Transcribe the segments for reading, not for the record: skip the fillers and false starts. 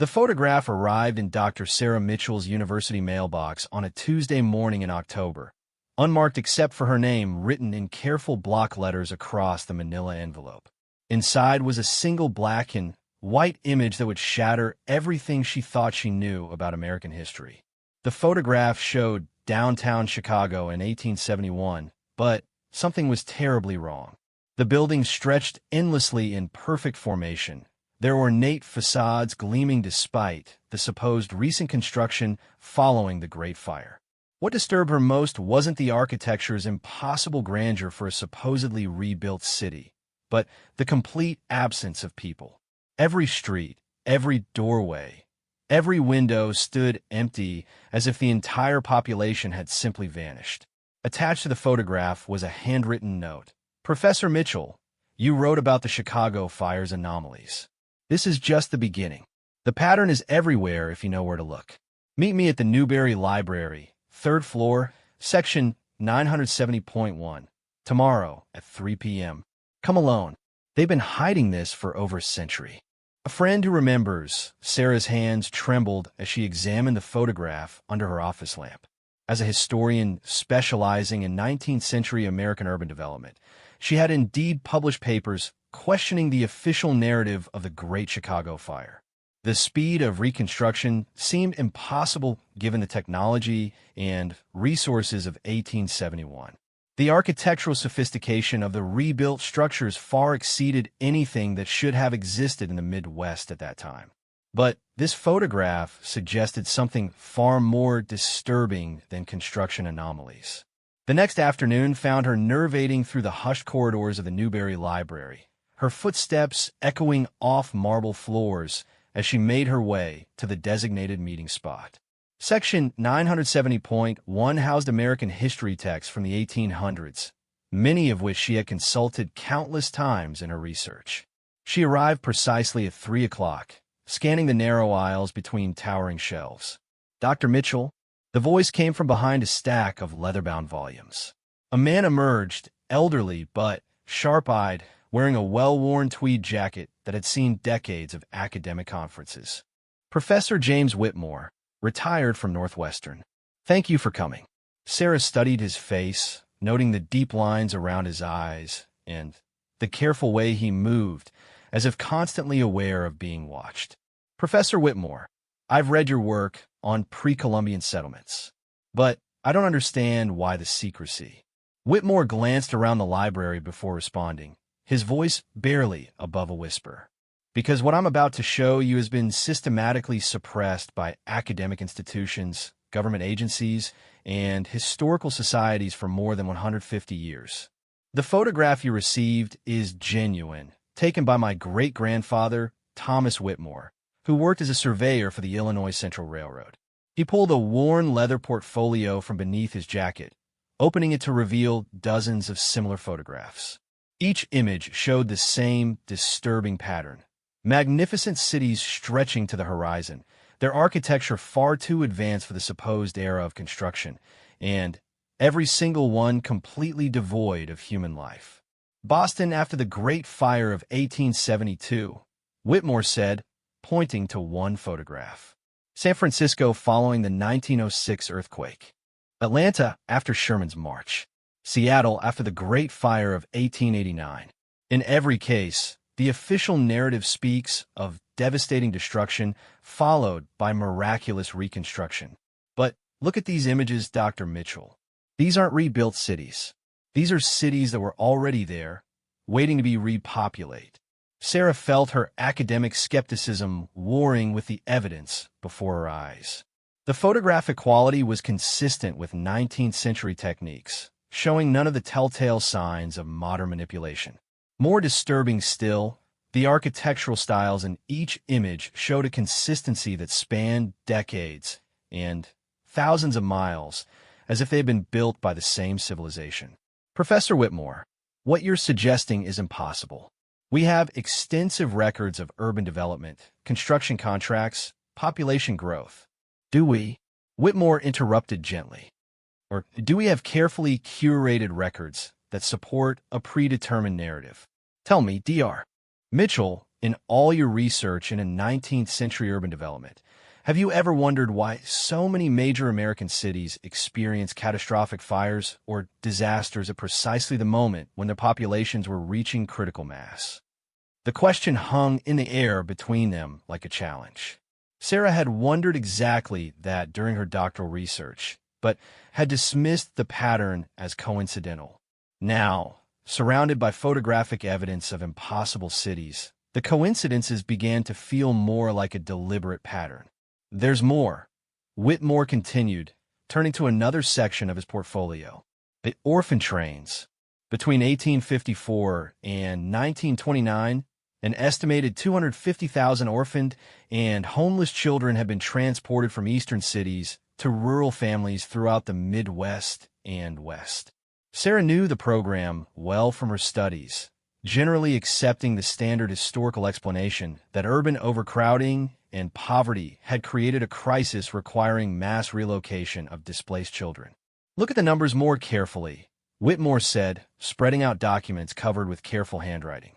The photograph arrived in Dr. Sarah Mitchell's university mailbox on a Tuesday morning in October, unmarked except for her name written in careful block letters across the manila envelope. Inside was a single black and white image that would shatter everything she thought she knew about American history. The photograph showed downtown Chicago in 1871, but something was terribly wrong. The buildings stretched endlessly in perfect formation, their ornate facades gleaming despite the supposed recent construction following the Great Fire. What disturbed her most wasn't the architecture's impossible grandeur for a supposedly rebuilt city, but the complete absence of people. Every street, every doorway, every window stood empty as if the entire population had simply vanished. Attached to the photograph was a handwritten note. Professor Mitchell, you wrote about the Chicago fire's anomalies. This is just the beginning. The pattern is everywhere if you know where to look. Meet me at the Newberry Library, 3rd floor, section 970.1, tomorrow at 3 p.m. Come alone. They've been hiding this for over a century. A friend who remembers, Sarah's hands trembled as she examined the photograph under her office lamp. As a historian specializing in 19th century American urban development, she had indeed published papers questioning the official narrative of the Great Chicago Fire. The speed of reconstruction seemed impossible given the technology and resources of 1871. The architectural sophistication of the rebuilt structures far exceeded anything that should have existed in the Midwest at that time. But this photograph suggested something far more disturbing than construction anomalies. The next afternoon found her nervating through the hushed corridors of the Newberry Library, her footsteps echoing off marble floors as she made her way to the designated meeting spot. Section 970.1 housed American history texts from the 1800s, many of which she had consulted countless times in her research. She arrived precisely at 3 o'clock, scanning the narrow aisles between towering shelves. Dr. Mitchell, the voice came from behind a stack of leather-bound volumes. A man emerged, elderly but sharp-eyed, wearing a well-worn tweed jacket that had seen decades of academic conferences. Professor James Whitmore, retired from Northwestern. Thank you for coming. Sarah studied his face, noting the deep lines around his eyes and the careful way he moved, as if constantly aware of being watched. Professor Whitmore, I've read your work on pre-Columbian settlements, but I don't understand why the secrecy. Whitmore glanced around the library before responding, his voice barely above a whisper. Because what I'm about to show you has been systematically suppressed by academic institutions, government agencies, and historical societies for more than 150 years. The photograph you received is genuine, taken by my great-grandfather, Thomas Whitmore, who worked as a surveyor for the Illinois Central Railroad. He pulled a worn leather portfolio from beneath his jacket, opening it to reveal dozens of similar photographs. Each image showed the same disturbing pattern. Magnificent cities stretching to the horizon, their architecture far too advanced for the supposed era of construction, and every single one completely devoid of human life. Boston after the Great Fire of 1872, Whitmore said, pointing to one photograph. San Francisco following the 1906 earthquake. Atlanta after Sherman's March. Seattle after the Great Fire of 1889. In every case, the official narrative speaks of devastating destruction followed by miraculous reconstruction. But look at these images, Dr. Mitchell. These aren't rebuilt cities. These are cities that were already there, waiting to be repopulated. Sarah felt her academic skepticism warring with the evidence before her eyes. The photographic quality was consistent with 19th century techniques, showing none of the telltale signs of modern manipulation. More disturbing still, the architectural styles in each image showed a consistency that spanned decades and thousands of miles, as if they had been built by the same civilization. Professor Whitmore, what you're suggesting is impossible. We have extensive records of urban development, construction contracts, population growth. Do we? Whitmore interrupted gently. Or do we have carefully curated records that support a predetermined narrative? Tell me, Dr. Mitchell, In all your research in a 19th century urban development, have you ever wondered why so many major American cities experience catastrophic fires or disasters at precisely the moment when their populations were reaching critical mass? The question hung in the air between them like a challenge. Sarah had wondered exactly that during her doctoral research, but had dismissed the pattern as coincidental. Now, surrounded by photographic evidence of impossible cities, the coincidences began to feel more like a deliberate pattern. There's more, Whitmore continued, turning to another section of his portfolio. The orphan trains. Between 1854 and 1929, an estimated 250,000 orphaned and homeless children have been transported from eastern cities to rural families throughout the Midwest and West. Sarah knew the program well from her studies, generally accepting the standard historical explanation that urban overcrowding and poverty had created a crisis requiring mass relocation of displaced children. Look at the numbers more carefully, Whitmore said, spreading out documents covered with careful handwriting.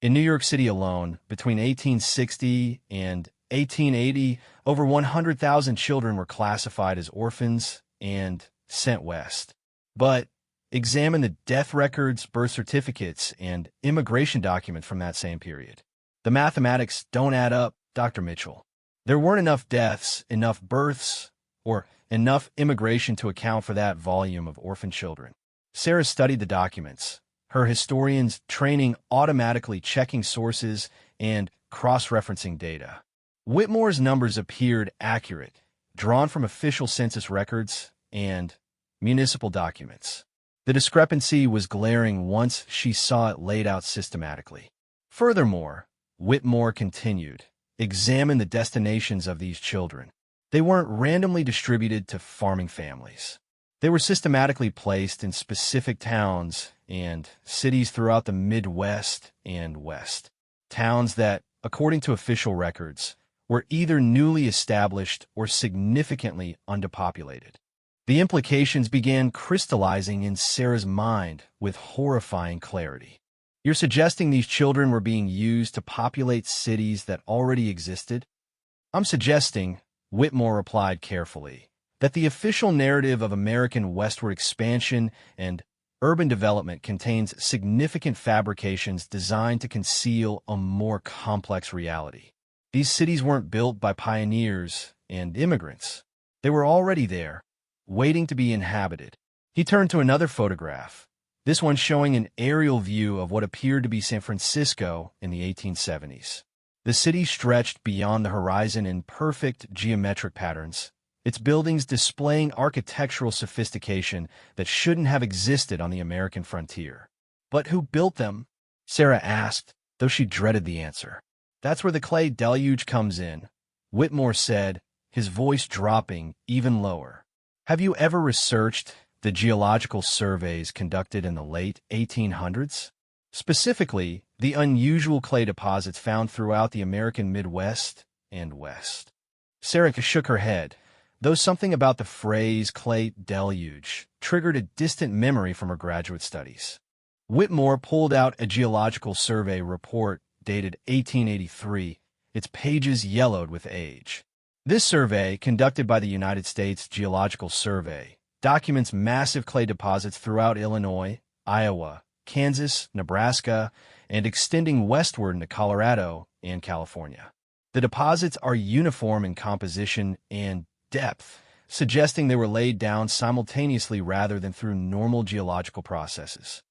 In New York City alone, between 1860 and 1880, over 100,000 children were classified as orphans and sent west. But examine the death records, birth certificates, and immigration documents from that same period. The mathematics don't add up, Dr. Mitchell. There weren't enough deaths, enough births, or enough immigration to account for that volume of orphan children. Sarah studied the documents, her historian's training automatically checking sources and cross-referencing data. Whitmore's numbers appeared accurate, drawn from official census records and municipal documents. The discrepancy was glaring once she saw it laid out systematically. Furthermore, Whitmore continued, examine the destinations of these children. They weren't randomly distributed to farming families. They were systematically placed in specific towns and cities throughout the Midwest and West. Towns that, according to official records, were either newly established or significantly underpopulated. The implications began crystallizing in Sarah's mind with horrifying clarity. You're suggesting these children were being used to populate cities that already existed? I'm suggesting, Whitmore replied carefully, that the official narrative of American westward expansion and urban development contains significant fabrications designed to conceal a more complex reality. These cities weren't built by pioneers and immigrants. They were already there, waiting to be inhabited. He turned to another photograph, this one showing an aerial view of what appeared to be San Francisco in the 1870s. The city stretched beyond the horizon in perfect geometric patterns, its buildings displaying architectural sophistication that shouldn't have existed on the American frontier. But who built them? Sarah asked, though she dreaded the answer. That's where the clay deluge comes in, Whitmore said, his voice dropping even lower. Have you ever researched the geological surveys conducted in the late 1800s? Specifically, the unusual clay deposits found throughout the American Midwest and West. Sarah shook her head, though something about the phrase clay deluge triggered a distant memory from her graduate studies. Whitmore pulled out a geological survey report dated 1883, its pages yellowed with age. This survey, conducted by the United States Geological Survey, documents massive clay deposits throughout Illinois, Iowa, Kansas, Nebraska, and extending westward into Colorado and California. The deposits are uniform in composition and depth, suggesting they were laid down simultaneously rather than through normal geological processes.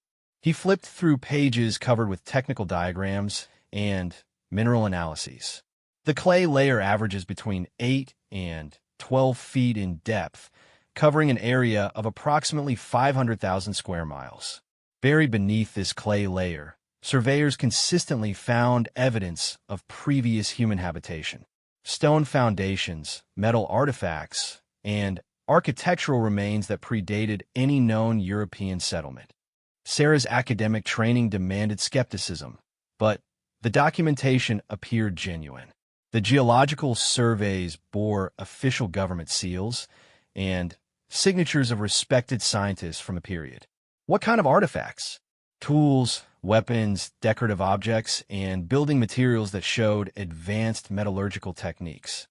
He flipped through pages covered with technical diagrams and mineral analyses. The clay layer averages between 8 and 12 feet in depth, covering an area of approximately 500,000 square miles. Buried beneath this clay layer, surveyors consistently found evidence of previous human habitation. Stone foundations, metal artifacts, and architectural remains that predated any known European settlement. Sarah's academic training demanded skepticism, but the documentation appeared genuine. The geological surveys bore official government seals and signatures of respected scientists from the period. What kind of artifacts? Tools, weapons, decorative objects, and building materials that showed advanced metallurgical techniques.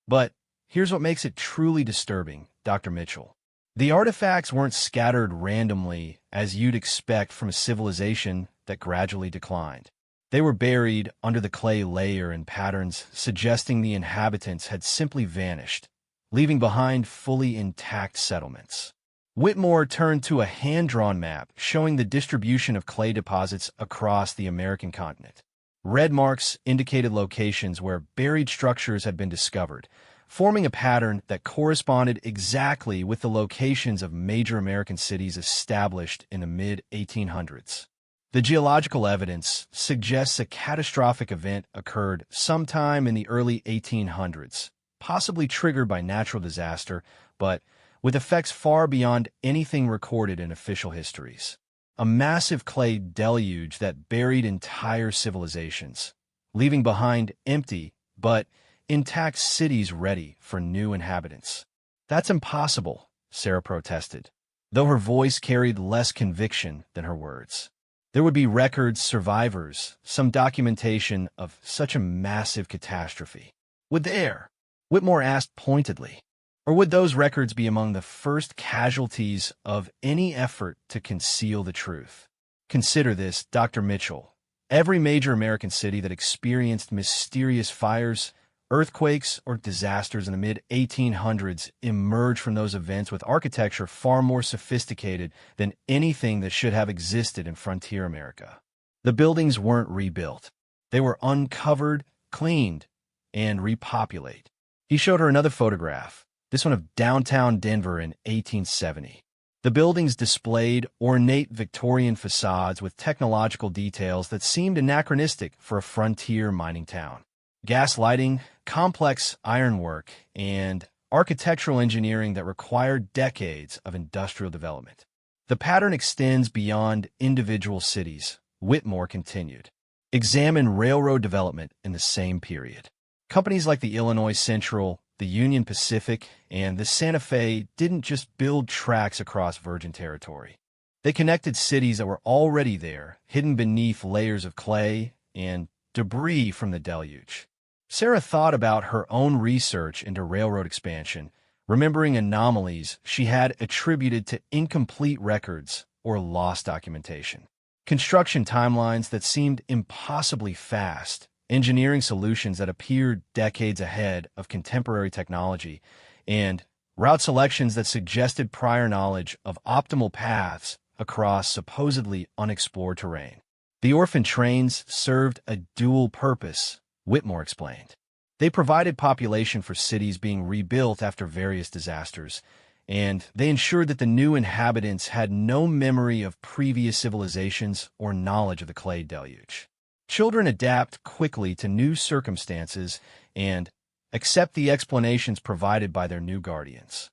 But here's what makes it truly disturbing, Dr. Mitchell. The artifacts weren't scattered randomly as you'd expect from a civilization that gradually declined. They were buried under the clay layer in patterns suggesting the inhabitants had simply vanished, leaving behind fully intact settlements. Whitmore turned to a hand-drawn map showing the distribution of clay deposits across the American continent. Red marks indicated locations where buried structures had been discovered, forming a pattern that corresponded exactly with the locations of major American cities established in the mid-1800s. The geological evidence suggests a catastrophic event occurred sometime in the early 1800s, possibly triggered by natural disaster, but with effects far beyond anything recorded in official histories. A massive clay deluge that buried entire civilizations, leaving behind empty but intact cities ready for new inhabitants. That's impossible, Sarah protested, though her voice carried less conviction than her words. There would be records, survivors, some documentation of such a massive catastrophe. Would there? Whitmore asked pointedly. Or would those records be among the first casualties of any effort to conceal the truth? Consider this, Dr. Mitchell. Every major American city that experienced mysterious fires, earthquakes, or disasters in the mid-1800s emerged from those events with architecture far more sophisticated than anything that should have existed in frontier America. The buildings weren't rebuilt. They were uncovered, cleaned, and repopulated. He showed her another photograph, this one of downtown Denver in 1870. The buildings displayed ornate Victorian facades with technological details that seemed anachronistic for a frontier mining town. Gas lighting, complex ironwork, and architectural engineering that required decades of industrial development. The pattern extends beyond individual cities, Whitmore continued. Examine railroad development in the same period. Companies like the Illinois Central, the Union Pacific, and the Santa Fe didn't just build tracks across virgin territory. They connected cities that were already there, hidden beneath layers of clay and debris from the deluge. Sarah thought about her own research into railroad expansion, remembering anomalies she had attributed to incomplete records or lost documentation. Construction timelines that seemed impossibly fast, engineering solutions that appeared decades ahead of contemporary technology, and route selections that suggested prior knowledge of optimal paths across supposedly unexplored terrain. The orphan trains served a dual purpose, Whitmore explained. They provided population for cities being rebuilt after various disasters, and they ensured that the new inhabitants had no memory of previous civilizations or knowledge of the clay deluge. Children adapt quickly to new circumstances and accept the explanations provided by their new guardians.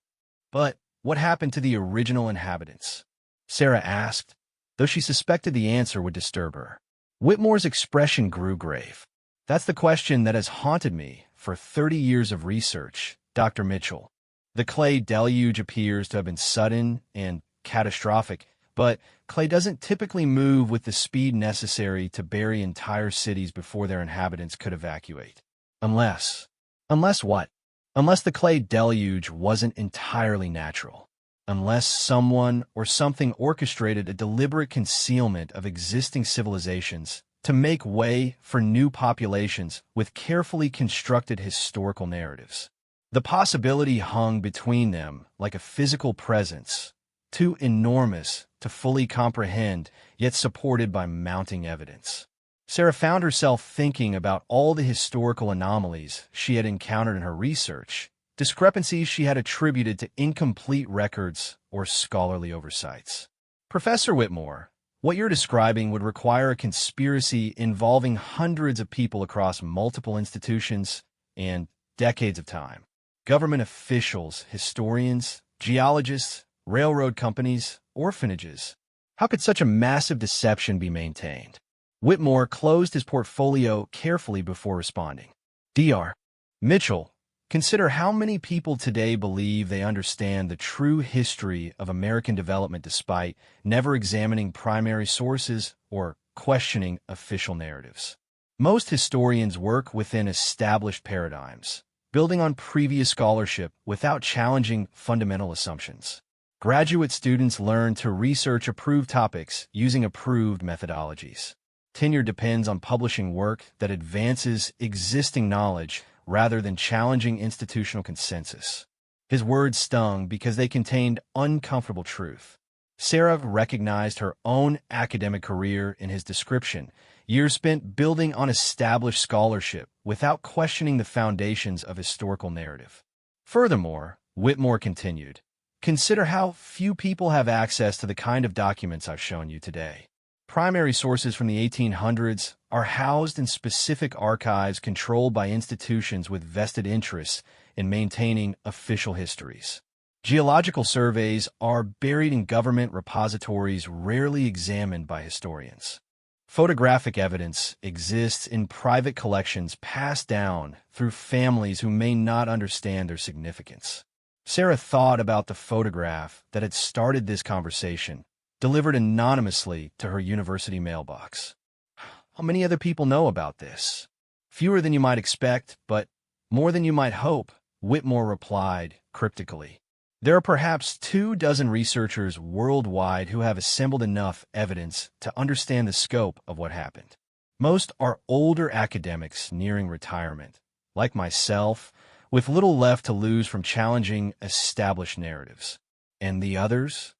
But what happened to the original inhabitants? Sarah asked, though she suspected the answer would disturb her. Whitmore's expression grew grave. That's the question that has haunted me for 30 years of research, Dr. Mitchell. The clay deluge appears to have been sudden and catastrophic, but clay doesn't typically move with the speed necessary to bury entire cities before their inhabitants could evacuate. Unless what? Unless the clay deluge wasn't entirely natural. Unless someone or something orchestrated a deliberate concealment of existing civilizations to make way for new populations with carefully constructed historical narratives. The possibility hung between them like a physical presence, too enormous to fully comprehend, yet supported by mounting evidence. Sarah found herself thinking about all the historical anomalies she had encountered in her research, discrepancies she had attributed to incomplete records or scholarly oversights. Professor Whitmore, what you're describing would require a conspiracy involving hundreds of people across multiple institutions and decades of time. Government officials, historians, geologists, railroad companies, orphanages. How could such a massive deception be maintained? Whitmore closed his portfolio carefully before responding. Dr. Mitchell, consider how many people today believe they understand the true history of American development despite never examining primary sources or questioning official narratives. Most historians work within established paradigms, building on previous scholarship without challenging fundamental assumptions. Graduate students learn to research approved topics using approved methodologies. Tenure depends on publishing work that advances existing knowledge rather than challenging institutional consensus. His words stung because they contained uncomfortable truth. Sarah recognized her own academic career in his description, years spent building on established scholarship without questioning the foundations of historical narrative. Furthermore, Whitmore continued, consider how few people have access to the kind of documents I've shown you today. Primary sources from the 1800s are housed in specific archives controlled by institutions with vested interests in maintaining official histories. Geological surveys are buried in government repositories rarely examined by historians. Photographic evidence exists in private collections passed down through families who may not understand their significance. Sarah thought about the photograph that had started this conversation, delivered anonymously to her university mailbox. How many other people know about this? Fewer than you might expect, but more than you might hope, Whitmore replied cryptically. There are perhaps 24 researchers worldwide who have assembled enough evidence to understand the scope of what happened. Most are older academics nearing retirement, like myself, with little left to lose from challenging established narratives. And the others?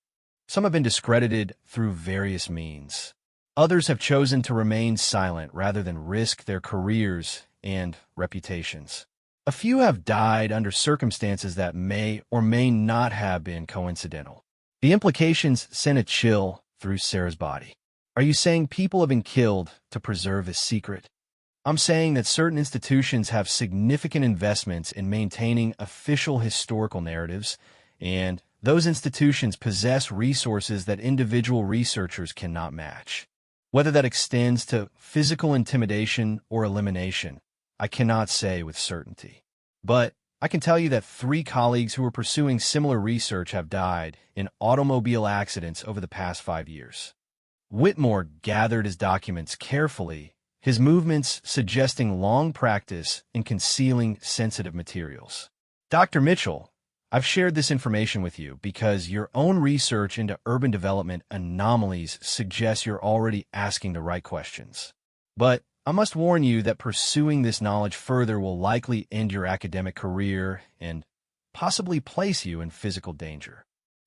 Some have been discredited through various means. Others have chosen to remain silent rather than risk their careers and reputations. A few have died under circumstances that may or may not have been coincidental. The implications sent a chill through Sarah's body. Are you saying people have been killed to preserve a secret? I'm saying that certain institutions have significant investments in maintaining official historical narratives, and those institutions possess resources that individual researchers cannot match. Whether that extends to physical intimidation or elimination, I cannot say with certainty. But I can tell you that 3 colleagues who were pursuing similar research have died in automobile accidents over the past 5 years. Whitmore gathered his documents carefully, his movements suggesting long practice in concealing sensitive materials. Dr. Mitchell, I've shared this information with you because your own research into urban development anomalies suggests you're already asking the right questions. But I must warn you that pursuing this knowledge further will likely end your academic career and possibly place you in physical danger.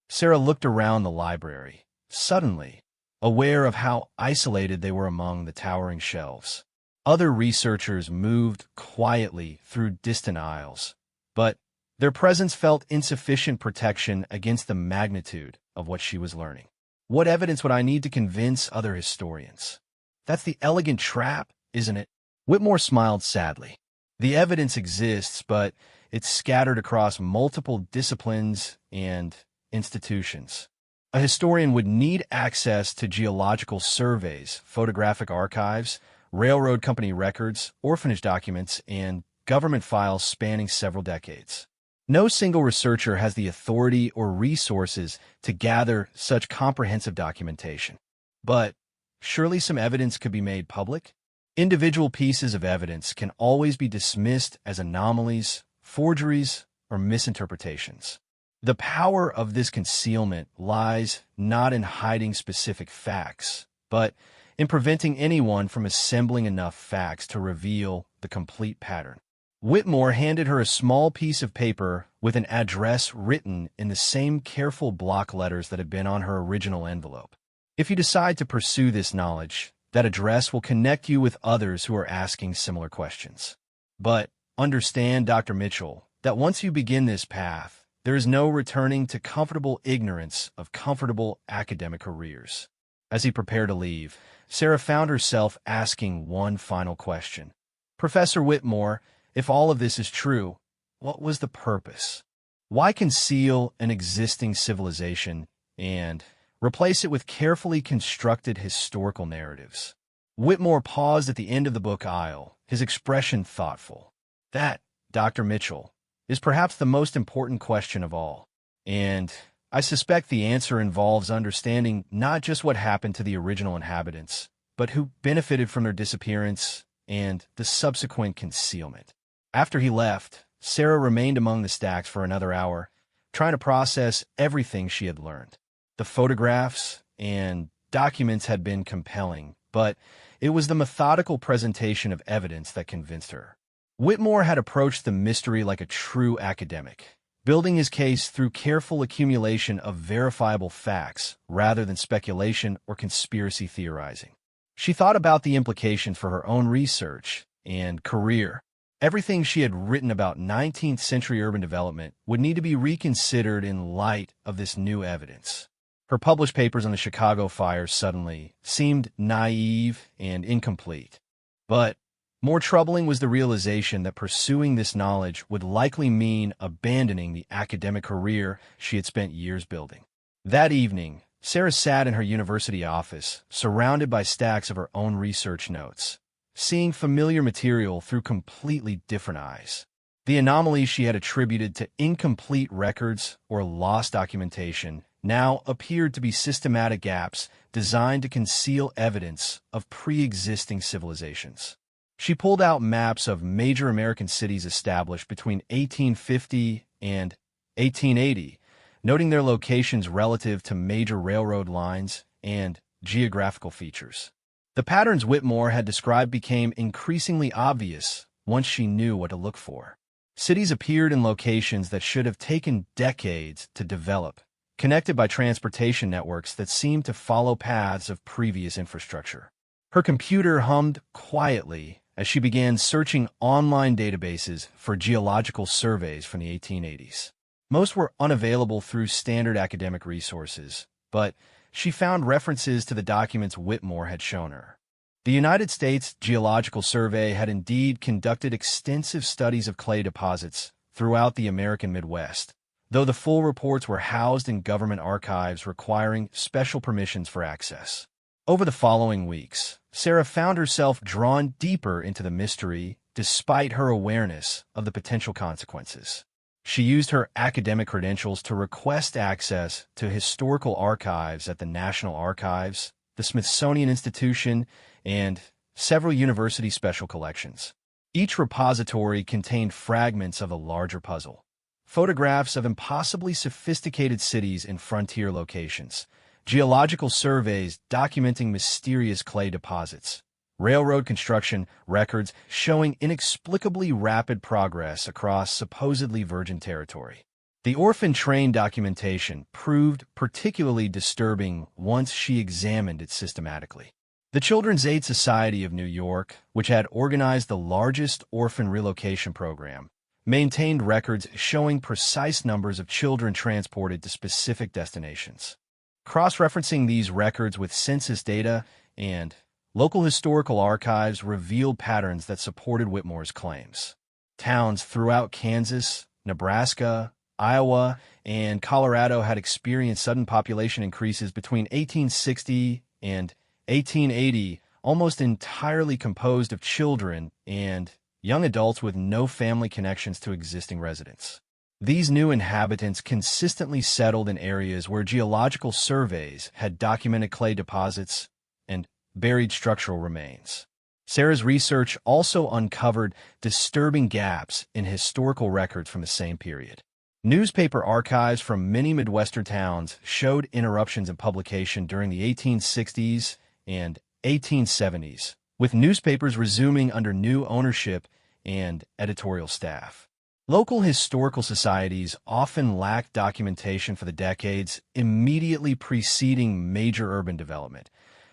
Sarah looked around the library, suddenly aware of how isolated they were among the towering shelves. Other researchers moved quietly through distant aisles, but their presence felt insufficient protection against the magnitude of what she was learning. What evidence would I need to convince other historians? That's the elegant trap, isn't it? Whitmore smiled sadly. The evidence exists, but it's scattered across multiple disciplines and institutions. A historian would need access to geological surveys, photographic archives, railroad company records, orphanage documents, and government files spanning several decades. No single researcher has the authority or resources to gather such comprehensive documentation. But surely some evidence could be made public? Individual pieces of evidence can always be dismissed as anomalies, forgeries, or misinterpretations. The power of this concealment lies not in hiding specific facts, but in preventing anyone from assembling enough facts to reveal the complete pattern. Whitmore handed her a small piece of paper with an address written in the same careful block letters that had been on her original envelope. If you decide to pursue this knowledge, that address will connect you with others who are asking similar questions. But understand, Dr. Mitchell, that once you begin this path, there is no returning to comfortable ignorance of comfortable academic careers. As he prepared to leave, Sarah found herself asking one final question. Professor Whitmore, if all of this is true, what was the purpose? Why conceal an existing civilization and replace it with carefully constructed historical narratives? Whitmore paused at the end of the book aisle, his expression thoughtful. That, Dr. Mitchell, is perhaps the most important question of all. And I suspect the answer involves understanding not just what happened to the original inhabitants, but who benefited from their disappearance and the subsequent concealment. After he left, Sarah remained among the stacks for another hour, trying to process everything she had learned. The photographs and documents had been compelling, but it was the methodical presentation of evidence that convinced her. Whitmore had approached the mystery like a true academic, building his case through careful accumulation of verifiable facts rather than speculation or conspiracy theorizing. She thought about the implications for her own research and career. Everything she had written about 19th century urban development would need to be reconsidered in light of this new evidence. Her published papers on the Chicago fires suddenly seemed naive and incomplete. But more troubling was the realization that pursuing this knowledge would likely mean abandoning the academic career she had spent years building. That evening, Sarah sat in her university office, surrounded by stacks of her own research notes, seeing familiar material through completely different eyes. The anomalies she had attributed to incomplete records or lost documentation now appeared to be systematic gaps designed to conceal evidence of pre-existing civilizations. She pulled out maps of major American cities established between 1850 and 1880, noting their locations relative to major railroad lines and geographical features. The patterns Whitmore had described became increasingly obvious once she knew what to look for. Cities appeared in locations that should have taken decades to develop, connected by transportation networks that seemed to follow paths of previous infrastructure. Her computer hummed quietly as she began searching online databases for geological surveys from the 1880s. Most were unavailable through standard academic resources, but she found references to the documents Whitmore had shown her. The United States Geological Survey had indeed conducted extensive studies of clay deposits throughout the American Midwest, though the full reports were housed in government archives requiring special permissions for access. Over the following weeks, Sarah found herself drawn deeper into the mystery despite her awareness of the potential consequences. She used her academic credentials to request access to historical archives at the National Archives, the Smithsonian Institution, and several university special collections. Each repository contained fragments of a larger puzzle. Photographs of impossibly sophisticated cities in frontier locations, geological surveys documenting mysterious clay deposits, railroad construction records showing inexplicably rapid progress across supposedly virgin territory. The orphan train documentation proved particularly disturbing once she examined it systematically. The Children's Aid Society of New York, which had organized the largest orphan relocation program, maintained records showing precise numbers of children transported to specific destinations. Cross-referencing these records with census data and local historical archives revealed patterns that supported Whitmore's claims. Towns throughout Kansas, Nebraska, Iowa, and Colorado had experienced sudden population increases between 1860 and 1880, almost entirely composed of children and young adults with no family connections to existing residents. These new inhabitants consistently settled in areas where geological surveys had documented clay deposits and buried structural remains. Sarah's research also uncovered disturbing gaps in historical records from the same period. Newspaper archives from many Midwestern towns showed interruptions in publication during the 1860s and 1870s, with newspapers resuming under new ownership and editorial staff. Local historical societies often lacked documentation for the decades immediately preceding major urban development,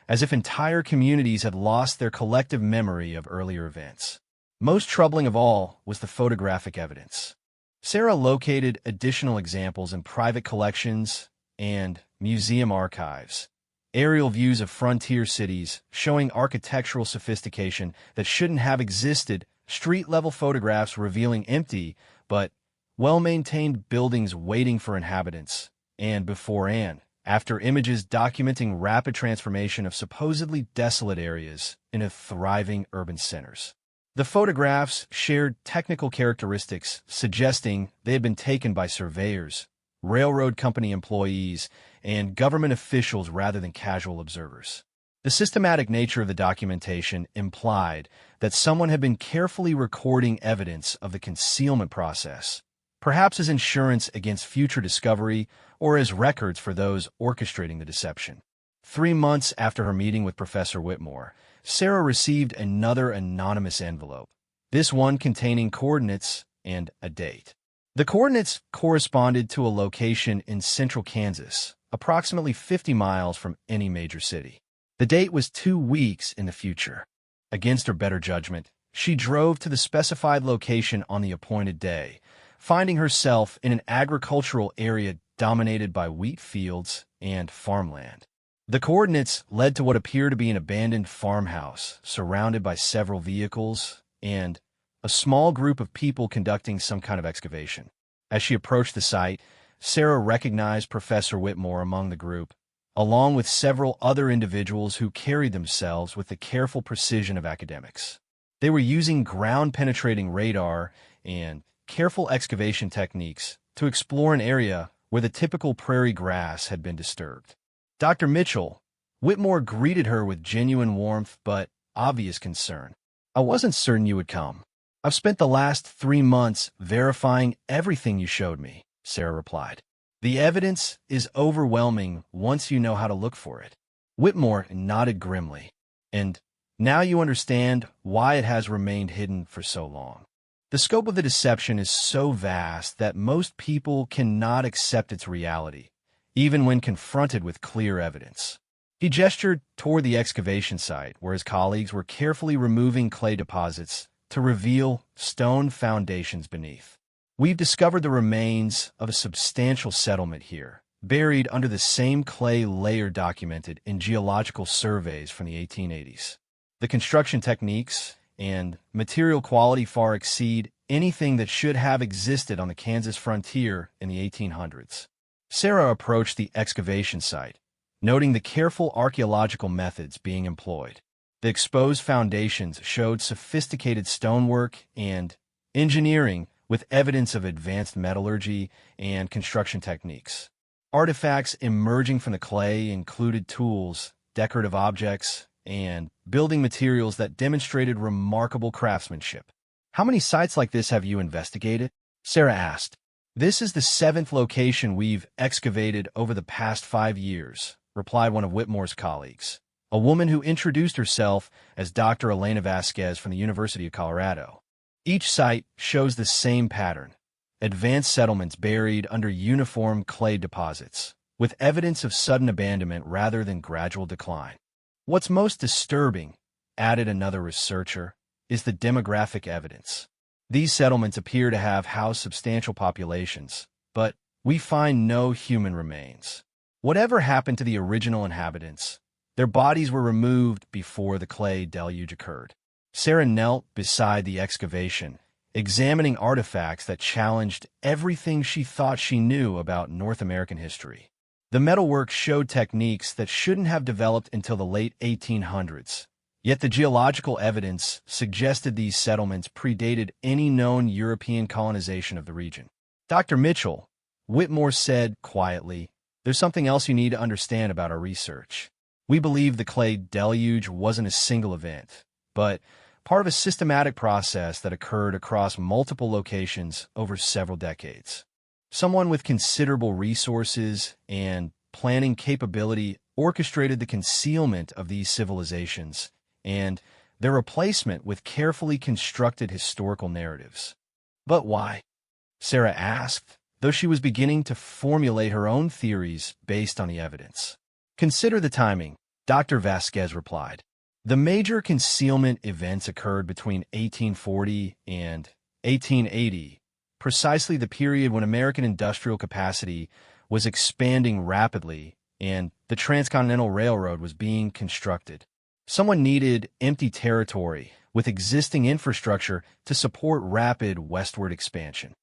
as if entire communities had lost their collective memory of earlier events. Most troubling of all was the photographic evidence. Sarah located additional examples in private collections and museum archives, aerial views of frontier cities showing architectural sophistication that shouldn't have existed, street-level photographs revealing empty but well-maintained buildings waiting for inhabitants, and before and after images documenting rapid transformation of supposedly desolate areas into thriving urban centers. The photographs shared technical characteristics suggesting they had been taken by surveyors, railroad company employees, and government officials rather than casual observers. The systematic nature of the documentation implied that someone had been carefully recording evidence of the concealment process, perhaps as insurance against future discovery or as records for those orchestrating the deception. 3 months after her meeting with Professor Whitmore, Sarah received another anonymous envelope, this one containing coordinates and a date. The coordinates corresponded to a location in central Kansas, approximately 50 miles from any major city. The date was 2 weeks in the future. Against her better judgment, she drove to the specified location on the appointed day, finding herself in an agricultural area dominated by wheat fields and farmland. The coordinates led to what appeared to be an abandoned farmhouse, surrounded by several vehicles and a small group of people conducting some kind of excavation. As she approached the site, Sarah recognized Professor Whitmore among the group, along with several other individuals who carried themselves with the careful precision of academics. They were using ground-penetrating radar and careful excavation techniques to explore an area where the typical prairie grass had been disturbed. Dr. Mitchell, Whitmore greeted her with genuine warmth but obvious concern. "I wasn't certain you would come. I've spent the last 3 months verifying everything you showed me," Sarah replied. "The evidence is overwhelming once you know how to look for it." Whitmore nodded grimly. "And now you understand why it has remained hidden for so long. The scope of the deception is so vast that most people cannot accept its reality, even when confronted with clear evidence." He gestured toward the excavation site, where his colleagues were carefully removing clay deposits to reveal stone foundations beneath. "We've discovered the remains of a substantial settlement here, buried under the same clay layer documented in geological surveys from the 1880s. The construction techniques and material quality far exceed anything that should have existed on the Kansas frontier in the 1800s. Sarah approached the excavation site, noting the careful archaeological methods being employed. The exposed foundations showed sophisticated stonework and engineering with evidence of advanced metallurgy and construction techniques. Artifacts emerging from the clay included tools, decorative objects, and building materials that demonstrated remarkable craftsmanship. "How many sites like this have you investigated?" Sarah asked. "This is the 7th location we've excavated over the past 5 years," replied one of Whitmore's colleagues, a woman who introduced herself as Dr. Elena Vasquez from the University of Colorado. Each site shows the same pattern: advanced settlements buried under uniform clay deposits, with evidence of sudden abandonment rather than gradual decline. "What's most disturbing," added another researcher, "is the demographic evidence. These settlements appear to have housed substantial populations, but we find no human remains. Whatever happened to the original inhabitants? Their bodies were removed before the clay deluge occurred." Sarah knelt beside the excavation, examining artifacts that challenged everything she thought she knew about North American history. The metalwork showed techniques that shouldn't have developed until the late 1800s, yet the geological evidence suggested these settlements predated any known European colonization of the region. "Dr. Mitchell," Whitmore said quietly, "there's something else you need to understand about our research. We believe the clay deluge wasn't a single event, but part of a systematic process that occurred across multiple locations over several decades. Someone with considerable resources and planning capability orchestrated the concealment of these civilizations and their replacement with carefully constructed historical narratives." "But why?" Sarah asked, though she was beginning to formulate her own theories based on the evidence. "Consider the timing," Dr. Vasquez replied. "The major concealment events occurred between 1840 and 1880, precisely the period when American industrial capacity was expanding rapidly and the Transcontinental Railroad was being constructed. Someone needed empty territory with existing infrastructure to support rapid westward expansion."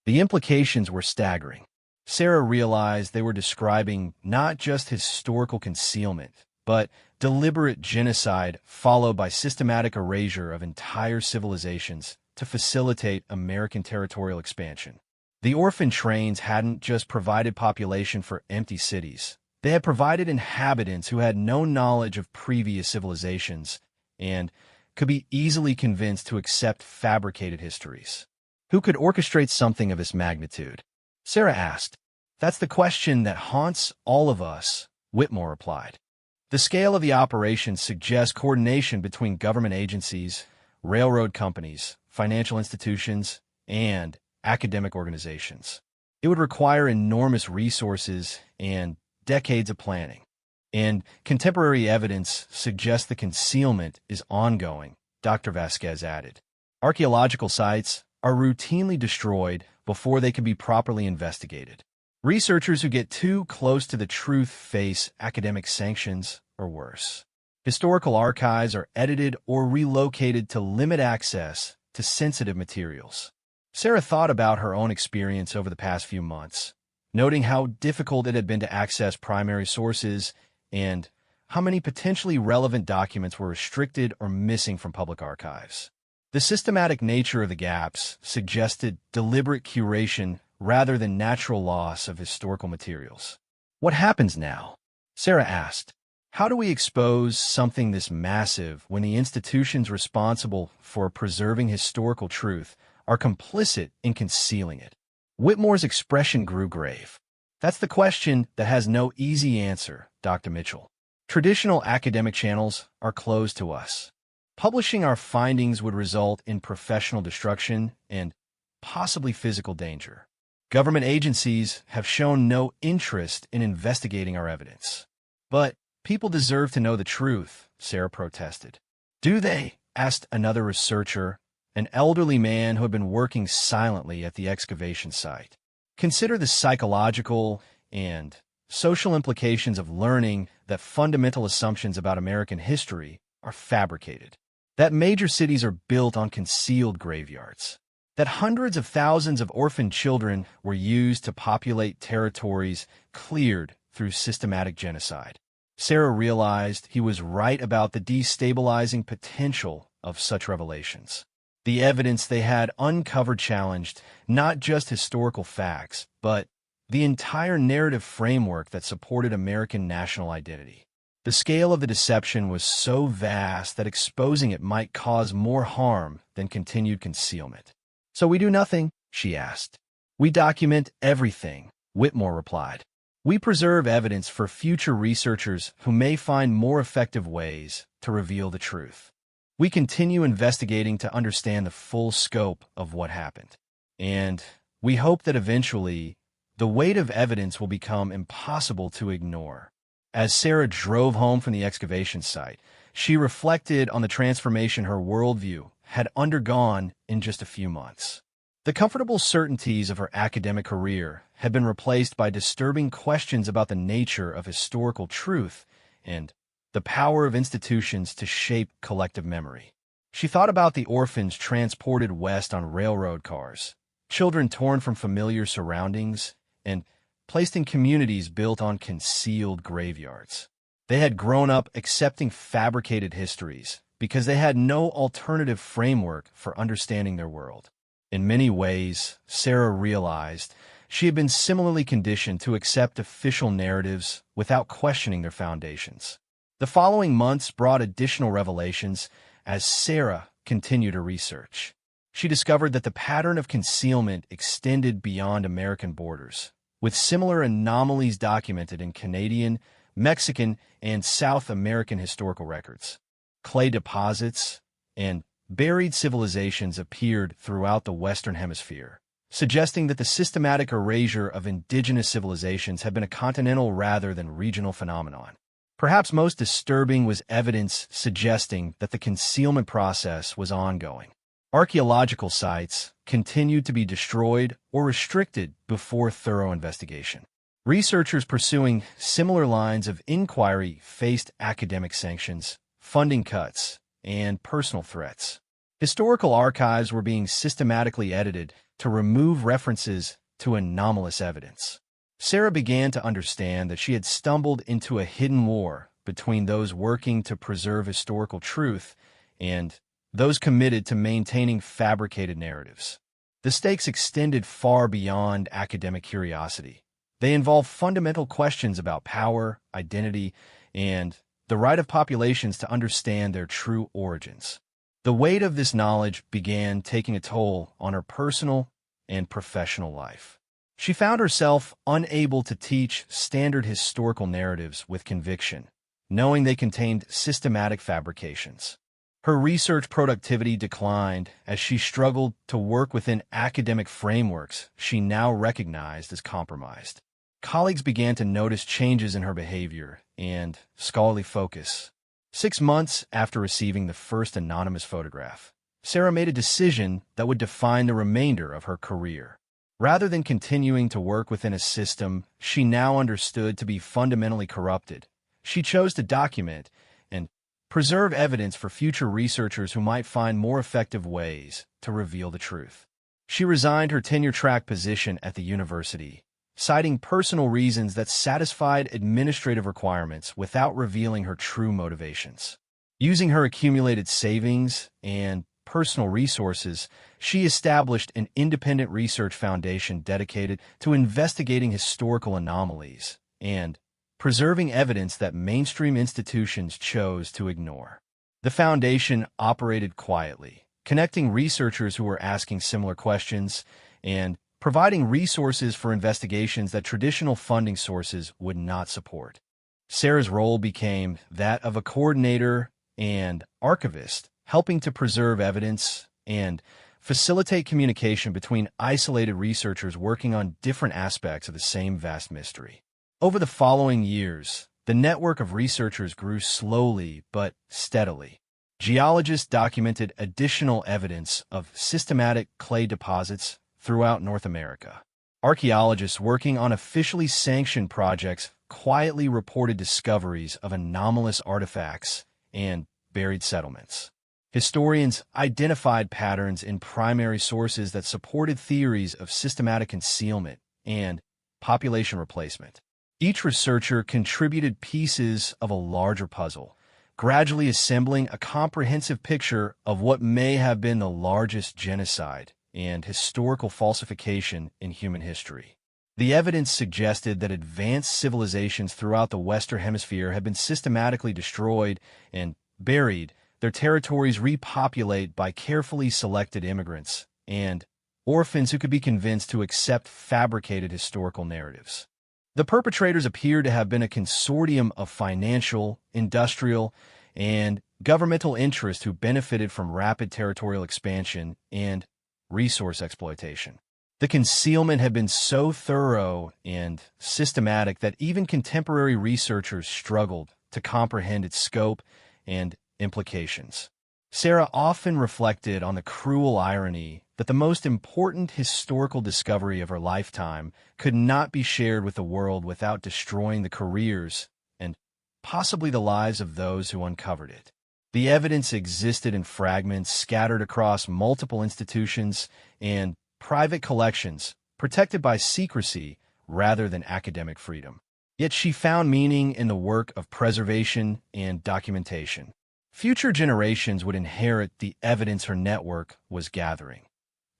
The implications were staggering. Sarah realized they were describing not just historical concealment, but deliberate genocide followed by systematic erasure of entire civilizations to facilitate American territorial expansion. The orphan trains hadn't just provided population for empty cities. They had provided inhabitants who had no knowledge of previous civilizations and could be easily convinced to accept fabricated histories. Who could orchestrate something of this magnitude? Sarah asked. That's the question that haunts all of us, Whitmore replied. The scale of the operation suggests coordination between government agencies, railroad companies, financial institutions, and academic organizations. It would require enormous resources and decades of planning. And contemporary evidence suggests the concealment is ongoing, Dr. Vasquez added. Archaeological sites are routinely destroyed before they can be properly investigated. Researchers who get too close to the truth face academic sanctions or worse. Historical archives are edited or relocated to limit access to sensitive materials. Sarah thought about her own experience over the past few months, noting how difficult it had been to access primary sources and how many potentially relevant documents were restricted or missing from public archives. The systematic nature of the gaps suggested deliberate curation rather than natural loss of historical materials. What happens now? Sarah asked. How do we expose something this massive when the institutions responsible for preserving historical truth are complicit in concealing it? Whitmore's expression grew grave. That's the question that has no easy answer, Dr. Mitchell. Traditional academic channels are closed to us. Publishing our findings would result in professional destruction and possibly physical danger. Government agencies have shown no interest in investigating our evidence. But people deserve to know the truth, Sarah protested. Do they? Asked another researcher, an elderly man who had been working silently at the excavation site. Consider the psychological and social implications of learning that fundamental assumptions about American history are fabricated, that major cities are built on concealed graveyards, that hundreds of thousands of orphaned children were used to populate territories cleared through systematic genocide. Sarah realized he was right about the destabilizing potential of such revelations. The evidence they had uncovered challenged not just historical facts, but the entire narrative framework that supported American national identity. The scale of the deception was so vast that exposing it might cause more harm than continued concealment. So we do nothing, she asked. We document everything, Whitmore replied. We preserve evidence for future researchers who may find more effective ways to reveal the truth. We continue investigating to understand the full scope of what happened. And we hope that eventually, the weight of evidence will become impossible to ignore. As Sarah drove home from the excavation site, she reflected on the transformation her worldview had undergone in just a few months. The comfortable certainties of her academic career had been replaced by disturbing questions about the nature of historical truth and the power of institutions to shape collective memory. She thought about the orphans transported west on railroad cars, children torn from familiar surroundings, and placed in communities built on concealed graveyards. They had grown up accepting fabricated histories because they had no alternative framework for understanding their world. In many ways, Sarah realized she had been similarly conditioned to accept official narratives without questioning their foundations. The following months brought additional revelations as Sarah continued her research. She discovered that the pattern of concealment extended beyond American borders, with similar anomalies documented in Canadian, Mexican, and South American historical records. Clay deposits and buried civilizations appeared throughout the Western Hemisphere, suggesting that the systematic erasure of indigenous civilizations had been a continental rather than regional phenomenon. Perhaps most disturbing was evidence suggesting that the concealment process was ongoing. Archaeological sites continued to be destroyed or restricted before thorough investigation. Researchers pursuing similar lines of inquiry faced academic sanctions, funding cuts, and personal threats. Historical archives were being systematically edited to remove references to anomalous evidence. Sarah began to understand that she had stumbled into a hidden war between those working to preserve historical truth and those committed to maintaining fabricated narratives. The stakes extended far beyond academic curiosity. They involve fundamental questions about power, identity, and the right of populations to understand their true origins. The weight of this knowledge began taking a toll on her personal and professional life. She found herself unable to teach standard historical narratives with conviction, knowing they contained systematic fabrications. Her research productivity declined as she struggled to work within academic frameworks she now recognized as compromised. Colleagues began to notice changes in her behavior and scholarly focus. 6 months after receiving the first anonymous photograph, Sarah made a decision that would define the remainder of her career. Rather than continuing to work within a system she now understood to be fundamentally corrupted, she chose to document and preserve evidence for future researchers who might find more effective ways to reveal the truth. She resigned her tenure-track position at the university, citing personal reasons that satisfied administrative requirements without revealing her true motivations. Using her accumulated savings and personal resources, she established an independent research foundation dedicated to investigating historical anomalies and preserving evidence that mainstream institutions chose to ignore. The foundation operated quietly, connecting researchers who were asking similar questions and providing resources for investigations that traditional funding sources would not support. Sarah's role became that of a coordinator and archivist, helping to preserve evidence and facilitate communication between isolated researchers working on different aspects of the same vast mystery. Over the following years, the network of researchers grew slowly but steadily. Geologists documented additional evidence of systematic clay deposits throughout North America. Archaeologists working on officially sanctioned projects quietly reported discoveries of anomalous artifacts and buried settlements. Historians identified patterns in primary sources that supported theories of systematic concealment and population replacement. Each researcher contributed pieces of a larger puzzle, gradually assembling a comprehensive picture of what may have been the largest genocide and historical falsification in human history. The evidence suggested that advanced civilizations throughout the Western Hemisphere had been systematically destroyed and buried, their territories repopulated by carefully selected immigrants and orphans who could be convinced to accept fabricated historical narratives. The perpetrators appear to have been a consortium of financial, industrial, and governmental interests who benefited from rapid territorial expansion and resource exploitation. The concealment had been so thorough and systematic that even contemporary researchers struggled to comprehend its scope and implications. Sarah often reflected on the cruel irony that the most important historical discovery of her lifetime could not be shared with the world without destroying the careers and possibly the lives of those who uncovered it. The evidence existed in fragments scattered across multiple institutions and private collections, protected by secrecy rather than academic freedom. Yet she found meaning in the work of preservation and documentation. Future generations would inherit the evidence her network was gathering,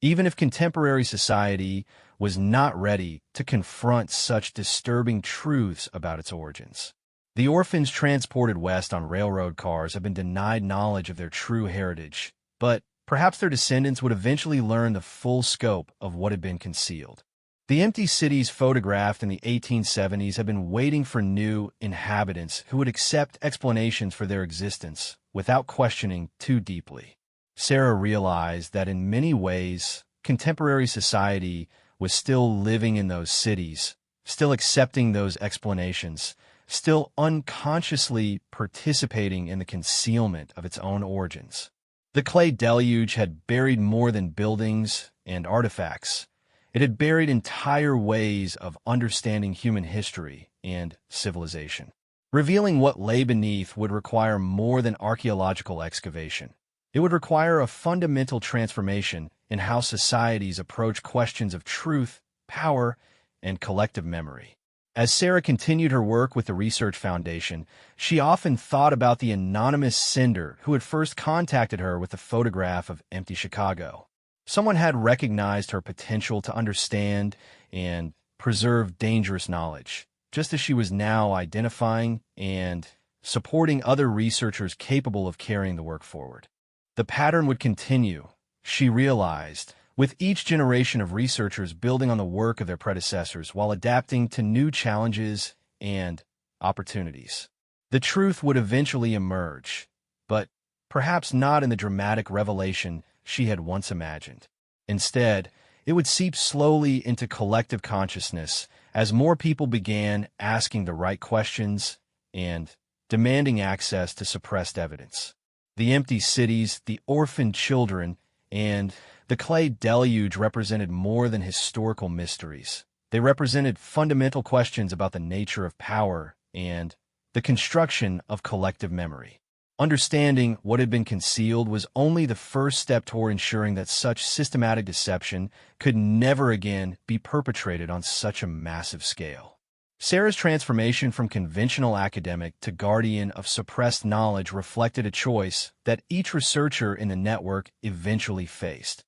even if contemporary society was not ready to confront such disturbing truths about its origins. The orphans transported west on railroad cars have been denied knowledge of their true heritage, but perhaps their descendants would eventually learn the full scope of what had been concealed. The empty cities photographed in the 1870s have been waiting for new inhabitants who would accept explanations for their existence without questioning too deeply. Sarah realized that in many ways, contemporary society was still living in those cities, still accepting those explanations, still unconsciously participating in the concealment of its own origins. The clay deluge had buried more than buildings and artifacts. It had buried entire ways of understanding human history and civilization. Revealing what lay beneath would require more than archaeological excavation. It would require a fundamental transformation in how societies approach questions of truth, power, and collective memory. As Sarah continued her work with the Research Foundation, she often thought about the anonymous sender who had first contacted her with a photograph of empty Chicago. Someone had recognized her potential to understand and preserve dangerous knowledge, just as she was now identifying and supporting other researchers capable of carrying the work forward. The pattern would continue, she realized, with each generation of researchers building on the work of their predecessors while adapting to new challenges and opportunities. The truth would eventually emerge, but perhaps not in the dramatic revelation she had once imagined. Instead, it would seep slowly into collective consciousness as more people began asking the right questions and demanding access to suppressed evidence. The empty cities, the orphaned children, and the clay deluge represented more than historical mysteries. They represented fundamental questions about the nature of power and the construction of collective memory. Understanding what had been concealed was only the first step toward ensuring that such systematic deception could never again be perpetrated on such a massive scale. Sarah's transformation from conventional academic to guardian of suppressed knowledge reflected a choice that each researcher in the network eventually faced: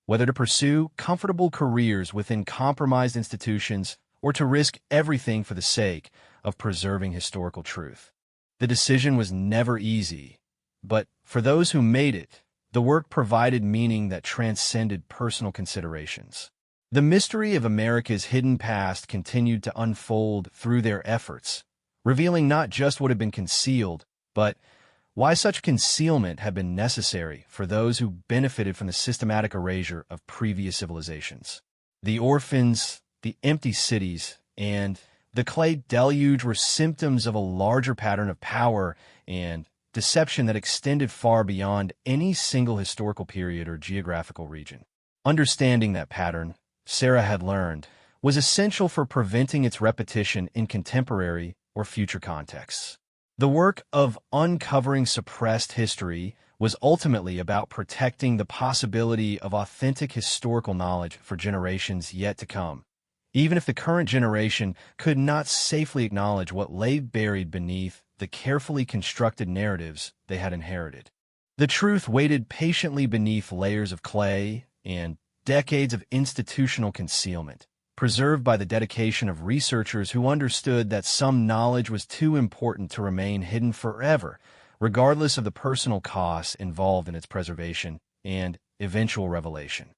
whether to pursue comfortable careers within compromised institutions or to risk everything for the sake of preserving historical truth. The decision was never easy, but for those who made it, the work provided meaning that transcended personal considerations. The mystery of America's hidden past continued to unfold through their efforts, revealing not just what had been concealed, but why such concealment had been necessary for those who benefited from the systematic erasure of previous civilizations. The orphans, the empty cities, and the clay deluge were symptoms of a larger pattern of power and deception that extended far beyond any single historical period or geographical region. Understanding that pattern, Sarah had learned, was essential for preventing its repetition in contemporary or future contexts. The work of uncovering suppressed history was ultimately about protecting the possibility of authentic historical knowledge for generations yet to come, even if the current generation could not safely acknowledge what lay buried beneath the carefully constructed narratives they had inherited. The truth waited patiently beneath layers of clay and decades of institutional concealment, preserved by the dedication of researchers who understood that some knowledge was too important to remain hidden forever, regardless of the personal costs involved in its preservation and eventual revelation.